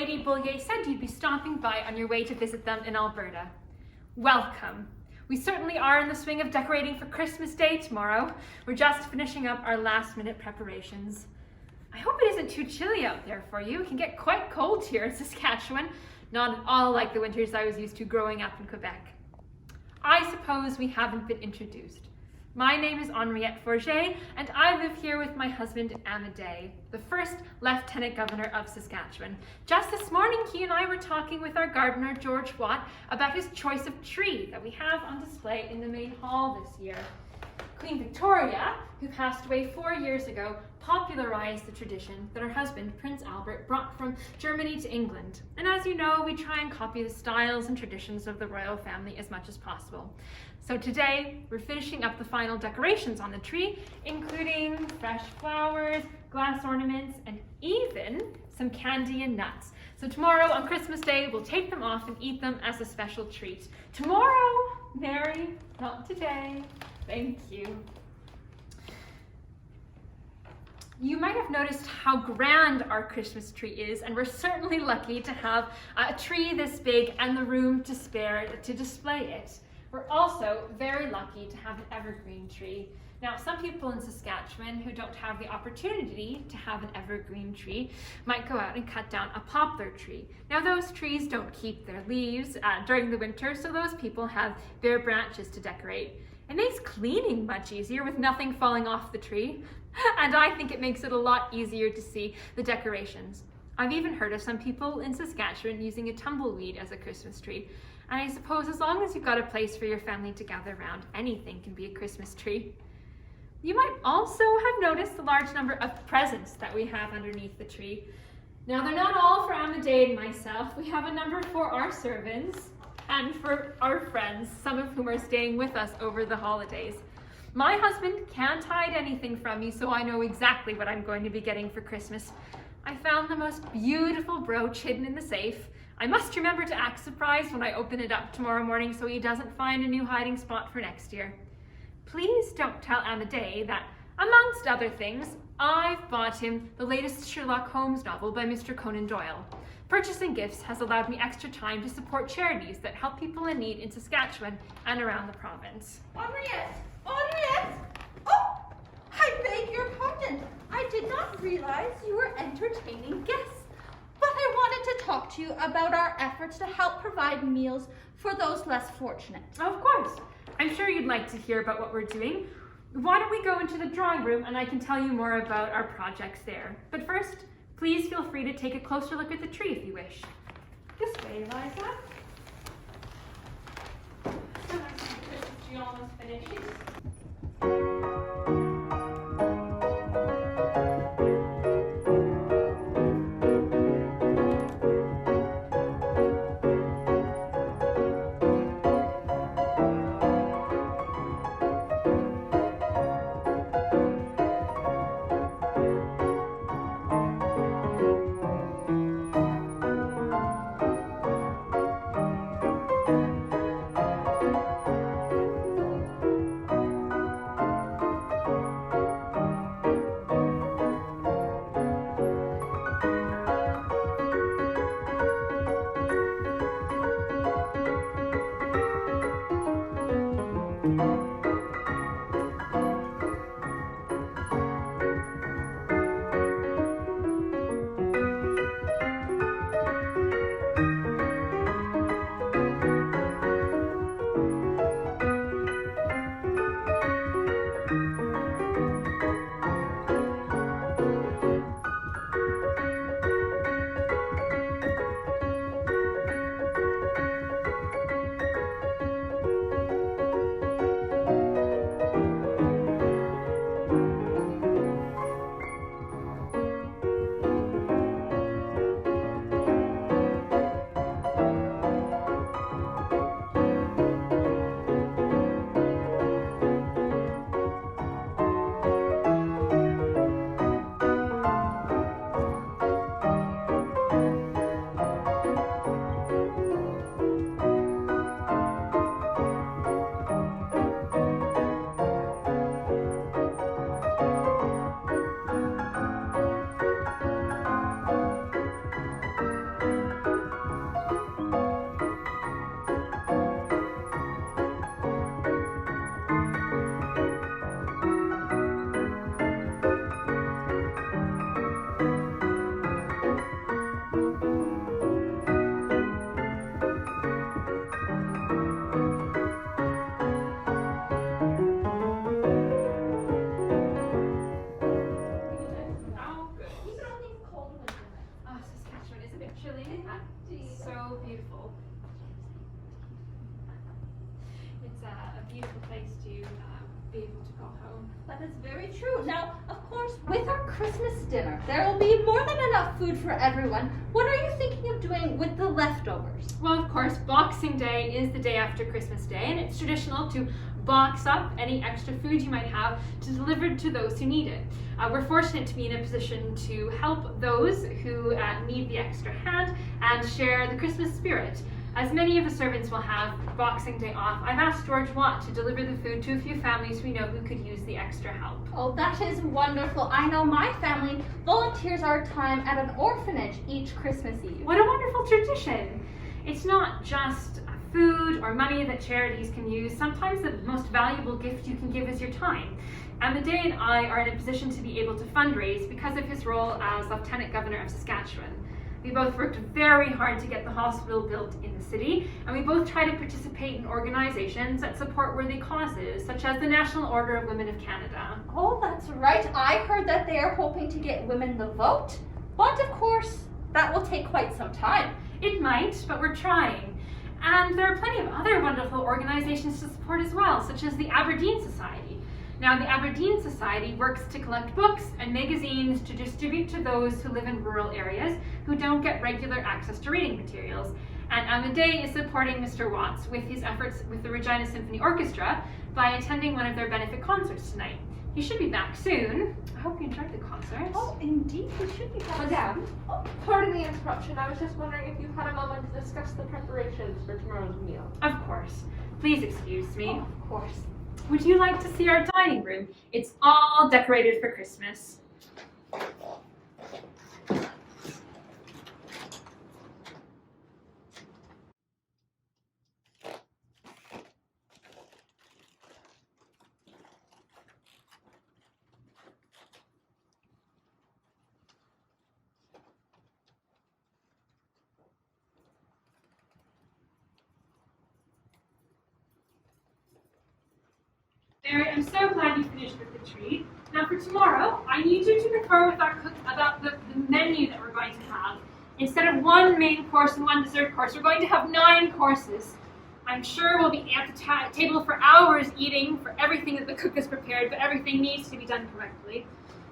Lady Boulier said you'd be stopping by on your way to visit them in Alberta. Welcome. We certainly are in the swing of decorating for Christmas Day tomorrow. We're just finishing up our last-minute preparations. I hope it isn't too chilly out there for you. It can get quite cold here in Saskatchewan, not at all like the winters I was used to growing up in Quebec. I suppose we haven't been introduced. My name is Henriette and I live here with my husband Amédée, the first Lieutenant Governor of Saskatchewan. Just this morning, he and I were talking with our gardener, George Watt, about his choice of tree that we have on display in the main hall this year. Queen Victoria, who passed away 4 years ago, popularized the tradition that her husband, Prince Albert, brought from Germany to England. And as you know, we try and copy the styles and traditions of the royal family as much as possible. So today, we're finishing up the final decorations on the tree, including fresh flowers, glass ornaments, and even some candy and nuts. So tomorrow, on Christmas Day, we'll take them off and eat them as a special treat. Tomorrow, Mary, not today. Thank you. You might have noticed how grand our Christmas tree is, and we're certainly lucky to have a tree this big and the room to spare to display it. We're also very lucky to have an evergreen tree. Now, some people in Saskatchewan who don't have the opportunity to have an evergreen tree might go out and cut down a poplar tree. Now, those trees don't keep their leaves during the winter, so those people have bare branches to decorate. It makes cleaning much easier with nothing falling off the tree, and I think it makes it a lot easier to see the decorations. I've even heard of some people in Saskatchewan using a tumbleweed as a Christmas tree, and I suppose as long as you've got a place for your family to gather around, anything can be a Christmas tree. You might also have noticed the large number of presents that we have underneath the tree. Now, they're not all for Amédée and myself. We have a number for our servants and for our friends, some of whom are staying with us over the holidays. My husband can't hide anything from me, so I know exactly what I'm going to be getting for Christmas. I found the most beautiful brooch hidden in the safe. I must remember to act surprised when I open it up tomorrow morning so he doesn't find a new hiding spot for next year. Please don't tell Amédée that, amongst other things, I've bought him the latest Sherlock Holmes novel by Mr. Conan Doyle. Purchasing gifts has allowed me extra time to support charities that help people in need in Saskatchewan and around the province. Henriette! Henriette! Oh, I beg your pardon. I did not realize you were entertaining guests. But I wanted to talk to you about our efforts to help provide meals for those less fortunate. Of course. I'm sure you'd like to hear about what we're doing. Why don't we go into the drawing room and I can tell you more about our projects there. But first, please feel free to take a closer look at the tree if you wish. This way, Eliza. So nice to see the Christmas tree almost finished. go home. That is very true. Now, of course, with our Christmas dinner, there will be more than enough food for everyone. What are you thinking of doing with the leftovers? Well, of course, Boxing Day is the day after Christmas Day, and it's traditional to box up any extra food you might have to deliver to those who need it. We're fortunate to be in a position to help those who need the extra hand and share the Christmas spirit. As many of the servants will have Boxing Day off, I've asked George Watt to deliver the food to a few families we know who could use the extra help. Oh, that is wonderful. I know my family volunteers our time at an orphanage each Christmas Eve. What a wonderful tradition! It's not just food or money that charities can use. Sometimes the most valuable gift you can give is your time. Amédée and I are in a position to be able to fundraise because of his role as Lieutenant Governor of Saskatchewan. We both worked very hard to get the hospital built in the city, and we both try to participate in organizations that support worthy causes, such as the National Order of Women of Canada. Oh, that's right. I heard that they are hoping to get women the vote, but of course, that will take quite some time. It might, but we're trying. And there are plenty of other wonderful organizations to support as well, such as the Aberdeen Society. Now, the Aberdeen Society works to collect books and magazines to distribute to those who live in rural areas who don't get regular access to reading materials. And Amédée is supporting Mr. Watts with his efforts with the Regina Symphony Orchestra by attending one of their benefit concerts tonight. He should be back soon. I hope you enjoyed the concert. Oh, indeed, we should be back. Madame, pardon the interruption. I was just wondering if you had a moment to discuss the preparations for tomorrow's meal. Of course. Please excuse me. Oh, of course. Would you like to see our dining room? It's all decorated for Christmas. Mary, I'm so glad you finished with the tree. Now for tomorrow, I need you to confer with our cook about the menu that we're going to have. Instead of one main course and one dessert course, we're going to have 9 courses. I'm sure we'll be at the table for hours eating for everything that the cook has prepared, but everything needs to be done correctly.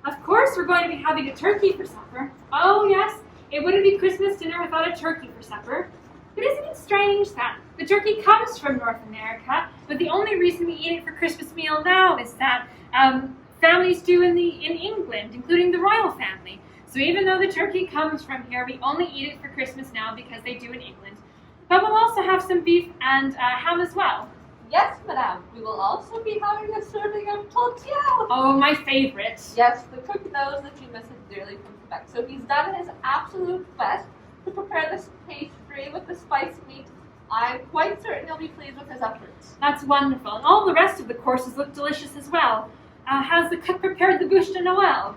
Of course, we're going to be having a turkey for supper. Oh yes, it wouldn't be Christmas dinner without a turkey for supper. But isn't it strange that the turkey comes from North America, but the only reason we eat it for Christmas meal now is that families do in England, including the royal family. So even though the turkey comes from here, we only eat it for Christmas now because they do in England. But we'll also have some beef and ham as well. Yes, madame. We will also be having a serving of tortilla. Oh, my favorite. Yes, the cook knows that you miss it dearly from Quebec, so he's done his absolute best to prepare this pastry with the spiced meat. I'm quite certain you'll be pleased with his efforts. That's wonderful. And all the rest of the courses look delicious as well. Has the cook prepared the bûche de Noël?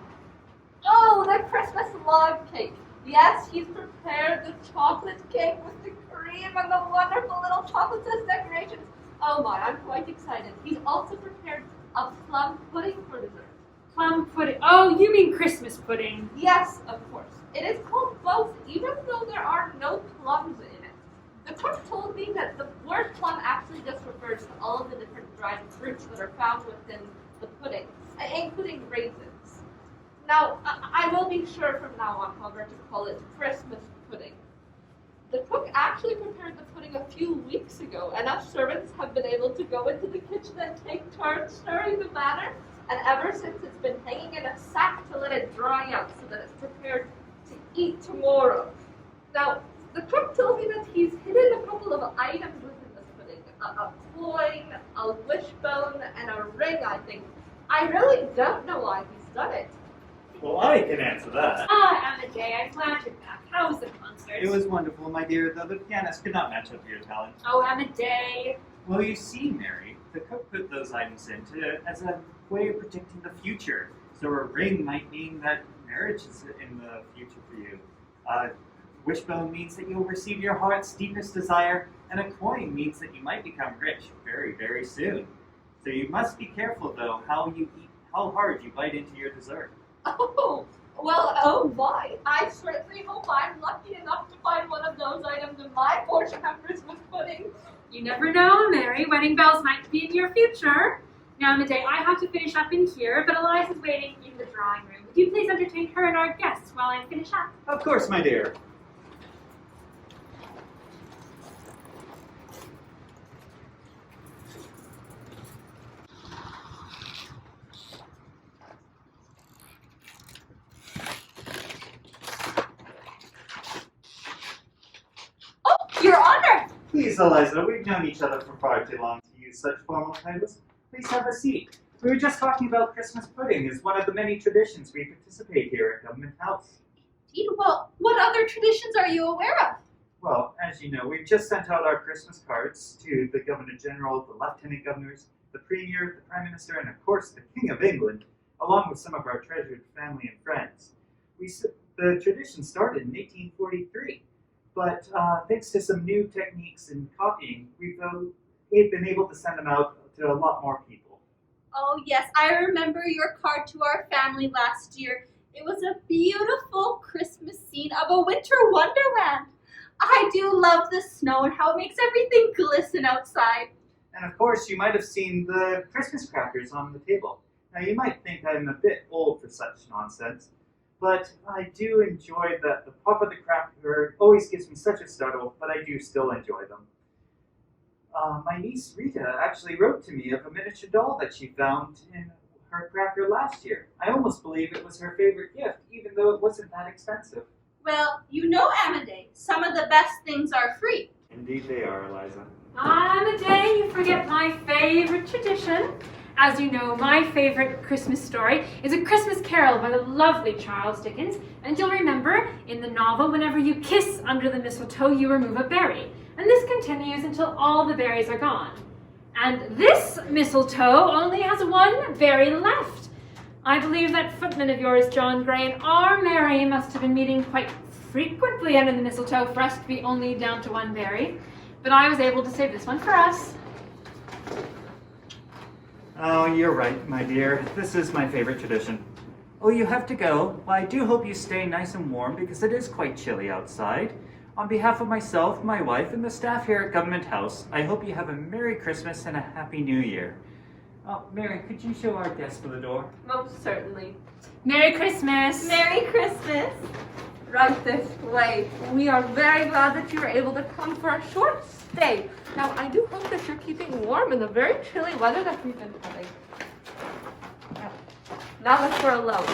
Oh, the Christmas log cake. Yes, he's prepared the chocolate cake with the cream and the wonderful little chocolate decorations. Oh my, I'm quite excited. He's also prepared a plum pudding for dessert. Plum pudding. Oh, you mean Christmas pudding. Yes, of course. It is called both, even though there are no plums in it. The cook told me that the word plum actually just refers to all of the different dried fruits that are found within the pudding, including raisins. Now, I will be sure from now on, however, to call it Christmas pudding. The cook actually prepared the pudding a few weeks ago, and us servants have been able to go into the kitchen and take turns stirring the batter, and ever since it's been hanging in a sack to let it dry out so that it's prepared to eat tomorrow. Now, the cook told me that he's hidden a couple of items within the pudding. A coin, a wishbone, and a ring, I think. I really don't know why he's done it. Well, I can answer that. Ah, Amédée, I'm glad you're back. How was the concert? It was wonderful, my dear, though the pianist could not match up to your talent. Oh, Amédée. Well, you see, Mary, the cook put those items in as a way of predicting the future. So a ring might mean that marriage is in the future for you. Wishbone means that you'll receive your heart's deepest desire, and a coin means that you might become rich very, very soon. So you must be careful, though, how hard you bite into your dessert. Oh, well, oh my. I certainly hope I'm lucky enough to find one of those items in my portion of Christmas pudding. You never know, Mary. Wedding bells might be in your future. Now, Amédée, I have to finish up in here, but Eliza's waiting in the drawing room. Would you please entertain her and our guests while I finish up? Of course, my dear. Oh, Your Honor! Please, Eliza, we've known each other for far too long to use such formal titles. Please have a seat. We were just talking about Christmas pudding as one of the many traditions we participate here at Government House. Indeed, well, what other traditions are you aware of? Well, as you know, we've just sent out our Christmas cards to the Governor General, the Lieutenant Governors, the Premier, the Prime Minister, and of course the King of England, along with some of our treasured family and friends. The tradition started in 1843, but thanks to some new techniques in copying, we've been able to send them out to a lot more people. Oh yes, I remember your card to our family last year. It was a beautiful Christmas scene of a winter wonderland. I do love the snow and how it makes everything glisten outside. And of course, you might have seen the Christmas crackers on the table. Now, you might think I'm a bit old for such nonsense, but I do enjoy that the pop of the cracker always gives me such a startle, but I do still enjoy them. My niece Rita actually wrote to me of a miniature doll that she found in her cracker last year. I almost believe it was her favorite gift, even though it wasn't that expensive. Well, you know, Amédée, some of the best things are free. Indeed they are, Eliza. Amédée, you forget my favorite tradition. As you know, my favorite Christmas story is A Christmas Carol by the lovely Charles Dickens. And you'll remember, in the novel, whenever you kiss under the mistletoe, you remove a berry. And this continues until all the berries are gone. And this mistletoe only has one berry left. I believe that footman of yours, John Gray, and our Mary must have been meeting quite frequently under the mistletoe for us to be only down to one berry. But I was able to save this one for us. Oh, you're right, my dear. This is my favorite tradition. Oh, you have to go. Well, I do hope you stay nice and warm because it is quite chilly outside. On behalf of myself, my wife, and the staff here at Government House, I hope you have a Merry Christmas and a Happy New Year. Oh, Mary, could you show our guest to the door? Most certainly. Merry Christmas! Merry Christmas! Right this way. We are very glad that you were able to come for a short stay. Now, I do hope that you're keeping warm in the very chilly weather that we've been having. Now that we're alone,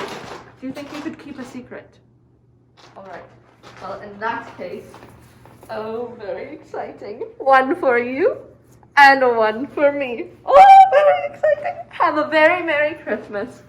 do you think you could keep a secret? All right. Well, in that case, oh, very exciting. One for you and one for me. Oh, very exciting. Have a very Merry Christmas.